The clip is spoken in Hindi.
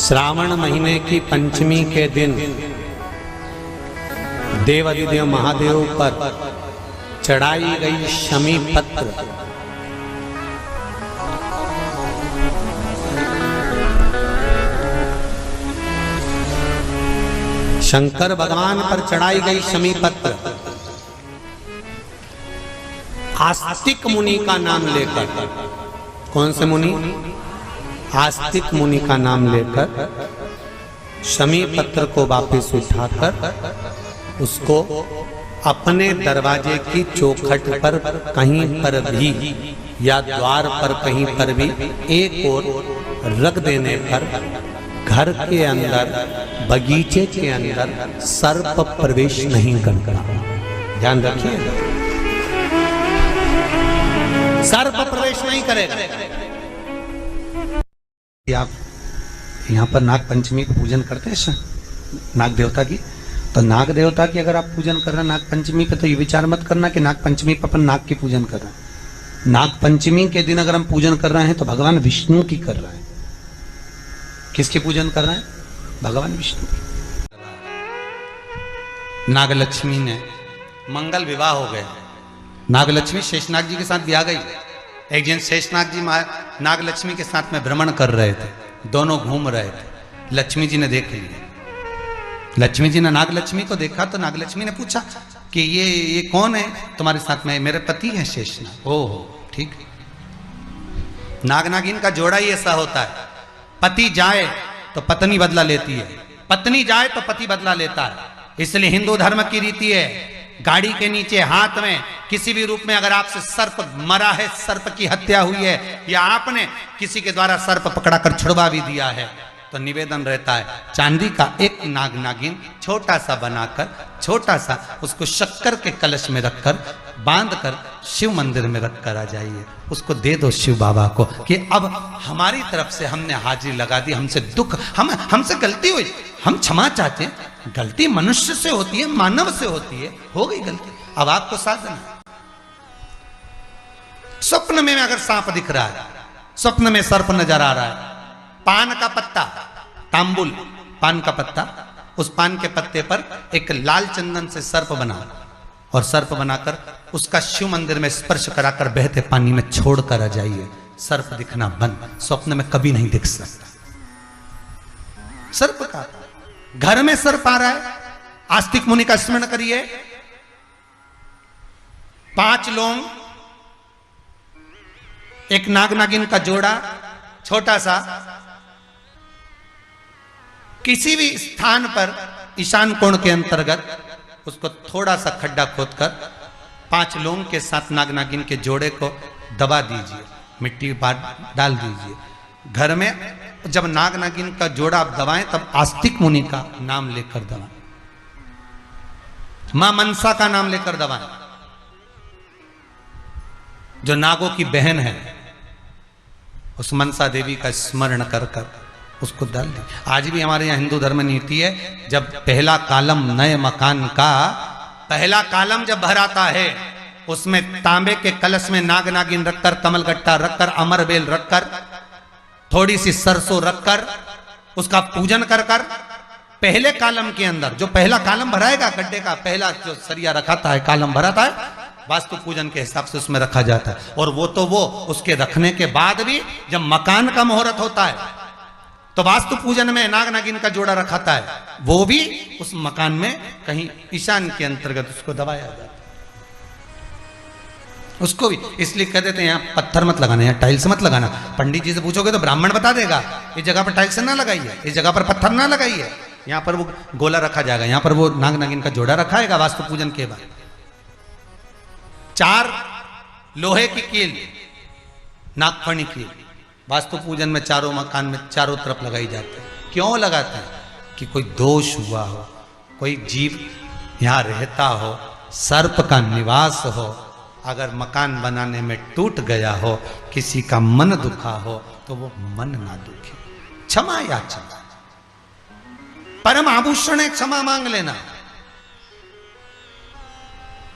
श्रावण महीने की पंचमी के दिन देवाधिदेव महादेव पर चढ़ाई गई शमी पत्र शंकर भगवान पर चढ़ाई गई शमी पत्र आस्तिक मुनि का नाम लेकर, कौन से मुनि? आस्तिक मुनि का नाम लेकर शमी पत्र को वापस उठाकर उसको अपने दरवाजे की चौखट पर कहीं पर भी या द्वार पर कहीं पर भी एक ओर रख देने पर घर के अंदर, बगीचे के अंदर सर्प प्रवेश नहीं करता। ध्यान रखिए, सर्प प्रवेश नहीं करेगा। आप यहाँ पर नाग पंचमी का पूजन करते हैं नाग देवता की, तो नाग देवता की अगर आप पूजन कर रहे हैं नाग पंचमी पे, तो ये विचार मत करना कि नाग पंचमी पर अपन नाग की पूजन कर रहे हैं। नाग पंचमी के दिन अगर हम पूजन कर रहे हैं तो भगवान विष्णु की कर रहे हैं। किसकी पूजन कर रहे हैं? भगवान विष्णु की। नागलक्ष्मी ने मंगल विवाह हो गया। नागलक्ष्मी शेषनाग जी के साथ ब्याह गई। एक दिन शेषनाग जी नागलक्ष्मी के साथ में भ्रमण कर रहे थे, दोनों घूम रहे थे। लक्ष्मी जी ने देख लिया। लक्ष्मी जी ने नागलक्ष्मी को देखा तो नागलक्ष्मी ने पूछा कि ये कौन है तुम्हारे साथ में? मेरे पति हैं शेषनाग। ओह ठीक। नाग नागिन का जोड़ा ही ऐसा होता है, पति जाए तो पत्नी बदला लेती है, पत्नी जाए तो पति बदला लेता है। इसलिए हिंदू धर्म की रीति है, गाड़ी के नीचे हाथ में किसी भी रूप में अगर आपसे सर्प मरा है, सर्प की हत्या हुई है, या आपने किसी के द्वारा सर्प पकड़ा कर छुड़वा भी दिया है, तो निवेदन रहता है चांदी का एक नाग नागिन छोटा सा बनाकर, छोटा सा उसको शक्कर के कलश में रखकर बांध कर शिव मंदिर में रखकर आ जाइए। उसको दे दो शिव बाबा को कि अब हमारी तरफ से हमने हाजिरी लगा दी, हमसे दुख, हमसे गलती हुई, हम क्षमा चाहते हैं। गलती मनुष्य से होती है, मानव से होती है, हो गई गलती, अब आपको साधन है। स्वप्न में अगर सांप दिख रहा है, स्वप्न में सर्प नजर आ रहा है, पान का पत्ता, तांबुल पान का पत्ता, उस पान के पत्ते पर एक लाल चंदन से सर्प बना और सर्प बनाकर उसका शिव मंदिर में स्पर्श कराकर बहते पानी में छोड़कर आ जाइए। सर्प दिखना बंद, स्वप्न में कभी नहीं दिख सकता। सर्प का घर में सर्प आ रहा है, आस्तिक मुनि का स्मरण करिए। 5 लौंग, एक नाग नागिन का जोड़ा छोटा सा, किसी भी स्थान पर ईशान कोण के अंतर्गत उसको थोड़ा सा खड्डा खोदकर 5 लौंग के साथ नाग नागिन के जोड़े को दबा दीजिए, मिट्टी डाल दीजिए। घर में जब नाग नागिन का जोड़ा आप दबाएं तब आस्तिक मुनि का नाम लेकर दबाएं, मां मनसा का नाम लेकर दबाएं, जो नागों की बहन है, उस मनसा देवी का स्मरण कर कर उसको डाल दी। आज भी हमारे यहाँ हिंदू धर्म नीति है, जब पहला कालम नए मकान का पहला कालम जब भराता है, उसमें तांबे के कलश में नाग नागिन रखकर, कमलगट्टा रखकर, अमरबेल रखकर, थोड़ी सी सरसों रखकर उसका पूजन कर कर पहले कालम के अंदर, जो पहला कालम भराएगा, गड्ढे का पहला जो सरिया रखाता है, कालम भराता है, वास्तु पूजन के हिसाब से उसमें रखा जाता है। और वो तो वो उसके रखने के बाद भी जब मकान का मुहूर्त होता है तो वास्तु पूजन में नाग नागिन का जोड़ा रखाता है, वो भी उस मकान में कहीं ईशान के अंतर्गत उसको दबाया जाता है। उसको भी इसलिए कह देते हैं यहाँ पत्थर मत लगाना, यहाँ टाइल्स मत लगाना। पंडित जी से पूछोगे तो ब्राह्मण बता देगा इस जगह पर टाइल्स ना लगाइए, इस जगह पर पत्थर ना लगाइए, यहाँ पर वो गोला रखा जाएगा, यहाँ पर वो नाग नागिन का जोड़ा रखाएगा वास्तु पूजन के बाद। 4 लोहे की कील, नागफणी कील, वास्तु पूजन में चारों मकान में चारों तरफ लगाई जाती है। क्यों लगाते हैं? कि कोई दोष हुआ हो, कोई जीव यहाँ रहता हो, सर्प का निवास हो, अगर मकान बनाने में टूट गया हो, किसी का मन दुखा हो, तो वो मन ना दुखे। क्षमा याचना, परम आभूषण है क्षमा मांग लेना।